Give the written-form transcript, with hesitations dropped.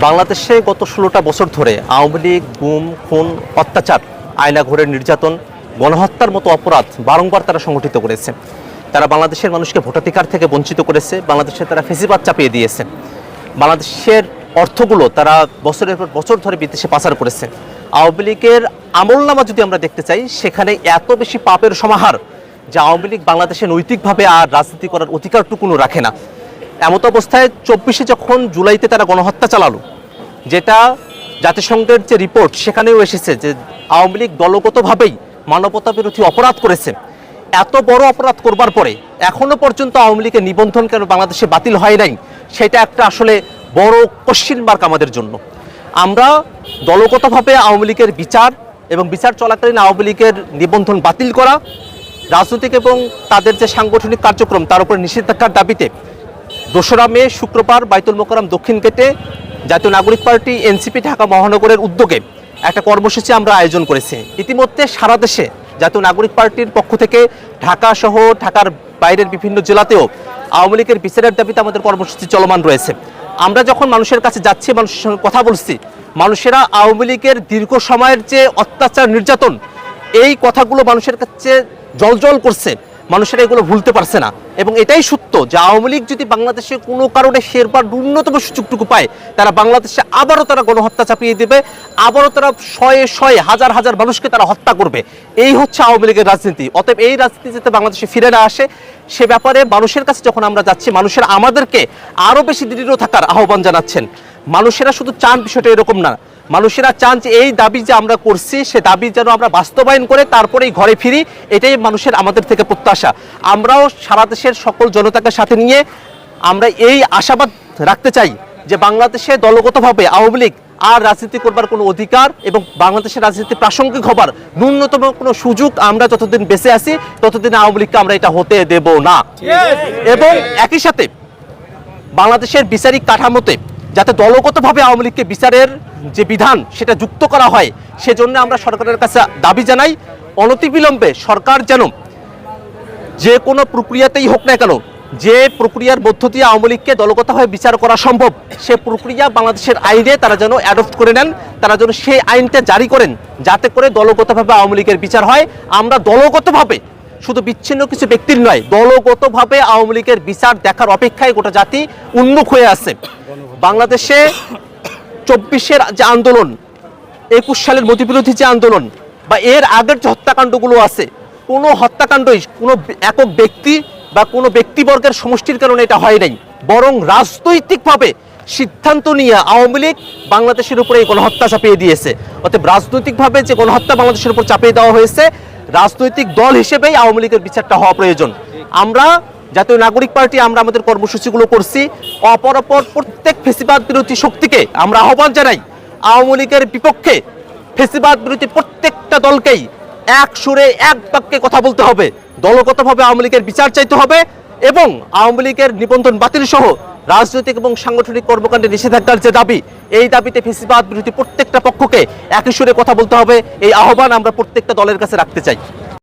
বাংলাদেশে গত 16টা বছর ধরে আওয়ামী লীগ গুম খুন অত্যাচার আয়নাঘরের নির্যাতন গণহত্যার মতো অপরাধ বারংবার তারা সংগঠিত করেছে। তারা বাংলাদেশের মানুষকে ভোটাধিকার থেকে বঞ্চিত করেছে। বাংলাদেশে তারা ফেসিবাদ চাপিয়ে দিয়েছে। বাংলাদেশের অর্থগুলো তারা বছরের পর বছর ধরে বিদেশে পাচার করেছে। আওয়ামী লীগের আমলনামা যদি আমরা দেখতে চাই, সেখানে এত বেশি পাপের সমাহার যে আওয়ামী লীগ বাংলাদেশে নৈতিকভাবে আর রাজনীতি করার অধিকারটুকুনো রাখে না। এমত অবস্থায় 24শে যখন জুলাইতে তারা গণহত্যা চালালো, যেটা জাতিসংঘের যে রিপোর্ট সেখানেও এসেছে যে আওয়ামী লীগ দলগতভাবেই মানবতা বিরোধী অপরাধ করেছে। এত বড় অপরাধ করবার পরে এখনো পর্যন্ত আওয়ামী লীগের নিবন্ধন কেন বাংলাদেশে বাতিল হয় নাই, সেটা একটা আসলে বড় কোশ্চেন মার্ক আমাদের জন্য। আমরা দলগতভাবে আওয়ামী লীগের বিচার এবং বিচার চলাকালীন আওয়ামী লীগের নিবন্ধন বাতিল করা, রাজনৈতিক এবং তাদের যে সাংগঠনিক কার্যক্রম তার উপর নিষেধাজ্ঞার দাবিতে 2রা মে শুক্রবার বাইতুল মোকাররম দক্ষিণ গেটে জাতীয় নাগরিক পার্টি এনসিপি ঢাকা মহানগরের উদ্যোগে একটা কর্মসূচি আমরা আয়োজন করেছি। ইতিমধ্যে সারা দেশে জাতীয় নাগরিক পার্টির পক্ষ থেকে ঢাকা সহ ঢাকার বাইরের বিভিন্ন জেলাতেও আওয়ামী লীগের বিচারের দাবিতে আমাদের কর্মসূচি চলমান রয়েছে। আমরা যখন মানুষের কাছে যাচ্ছি, মানুষের সঙ্গে কথা বলছি, মানুষেরা আওয়ামী লীগের দীর্ঘ সময়ের যে অত্যাচার নির্যাতন, এই কথাগুলো মানুষের কাছে জলজল করছে। মানুষেরা এগুলো ভুলতে পারছে না। এবং এটাই সত্য যে আওয়ামী লীগ যদি বাংলাদেশে কোনো কারণে শেরবার ন্যূনতম সুযোগটুকু পায়, তারা বাংলাদেশে আবারও তারা গণহত্যা চাপিয়ে দেবে, আবারও তারা শয়ে শয়ে হাজার হাজার মানুষকে তারা হত্যা করবে। এই হচ্ছে আওয়ামী লীগের রাজনীতি। অতএব এই রাজনীতি যাতে বাংলাদেশে ফিরে না আসে, সে ব্যাপারে মানুষের কাছে যখন আমরা যাচ্ছি, মানুষেরা আমাদেরকে আরও বেশি দৃঢ় থাকার আহ্বান জানাচ্ছেন। মানুষেরা শুধু চান বিষয়টা এরকম না, মানুষেরা চান যে এই দাবি যে আমরা করছি, সে দাবি যেন আমরা বাস্তবায়ন করে তারপরেই ঘরে ফিরি। এটাই মানুষের আমাদের থেকে প্রত্যাশা। আমরাও সারা দেশের সকল জনতাকে সাথে নিয়ে আমরা এই আশাবাদ রাখতে চাই যে বাংলাদেশে দলগতভাবে আওয়ামী লীগ আর রাজনীতি করবার কোনো অধিকার এবং বাংলাদেশের রাজনীতি প্রাসঙ্গিক হবার ন্যূনতম কোনো সুযোগ আমরা যতদিন বেঁচে আছি ততদিন আওয়ামী লীগকে আমরা এটা হতে দেব না। এবং একই সাথে বাংলাদেশের বিচারিক কাঠামোতে যাতে দলগতভাবে আওয়ামী লীগকে বিচারের যে বিধান সেটা যুক্ত করা হয়, সেজন্য আমরা সরকারের কাছে দাবি জানাই, অনতিবিলম্বে সরকার যেন যে কোনো প্রক্রিয়াতেই হোক না কেন, যে প্রক্রিয়ার মধ্য দিয়ে আওয়ামী লীগকে দলগতভাবে বিচার করা সম্ভব, সে প্রক্রিয়া বাংলাদেশের আইনে তারা যেন অ্যাডপ্ট করে নেন, তারা যেন সেই আইনটা জারি করেন, যাতে করে দলগতভাবে আওয়ামী লীগের বিচার হয়। আমরা দলগতভাবে, শুধু বিচ্ছিন্ন কিছু ব্যক্তির নয়, দলগতভাবে আওয়ামী লীগের বিচার দেখার অপেক্ষায় গোটা জাতি উন্মুখ হয়ে আছে। বাংলাদেশে 24-এর যে আন্দোলন, 21 সালের মোদিবিরোধী যে আন্দোলন বা এর আগের যে হত্যাকাণ্ডগুলো আছে, কোনো হত্যাকাণ্ডই কোনো একক ব্যক্তি বা কোনো ব্যক্তিবর্গের সমষ্টির কারণে এটা হয় নাই, বরং রাজনৈতিকভাবে সিদ্ধান্ত নিয়ে আওয়ামী লীগ বাংলাদেশের উপরে এই গণহত্যা চাপিয়ে দিয়েছে। অতএব রাজনৈতিকভাবে যে গণহত্যা বাংলাদেশের উপর চাপিয়ে দেওয়া হয়েছে, রাজনৈতিক দল হিসেবেই আওয়ামী লীগের বিচারটা হওয়া প্রয়োজন। আমরা জাতীয় নাগরিক পার্টি আমরা আমাদের কর্মসূচিগুলো করছি। অপরাপর প্রত্যেক ফেসিবাদ বিরোধী শক্তিকে আমরা আহ্বান জানাই, আওয়ামী লীগের বিপক্ষে ফেসিবাদ বিরোধী প্রত্যেকটা দলকেই এক সুরে এক বাক্যে কথা বলতে হবে, দলগতভাবে আওয়ামী লীগের বিচার চাইতে হবে এবং আওয়ামী লীগের নিবন্ধন বাতিল সহ রাজনৈতিক এবং সাংগঠনিক কর্মকাণ্ডে নিষেধাজ্ঞার যে দাবি, এই দাবিতে ফেসিবাদ বিরোধী প্রত্যেকটা পক্ষকে একই সুরে কথা বলতে হবে। এই আহ্বান আমরা প্রত্যেকটা দলের কাছে রাখতে চাই।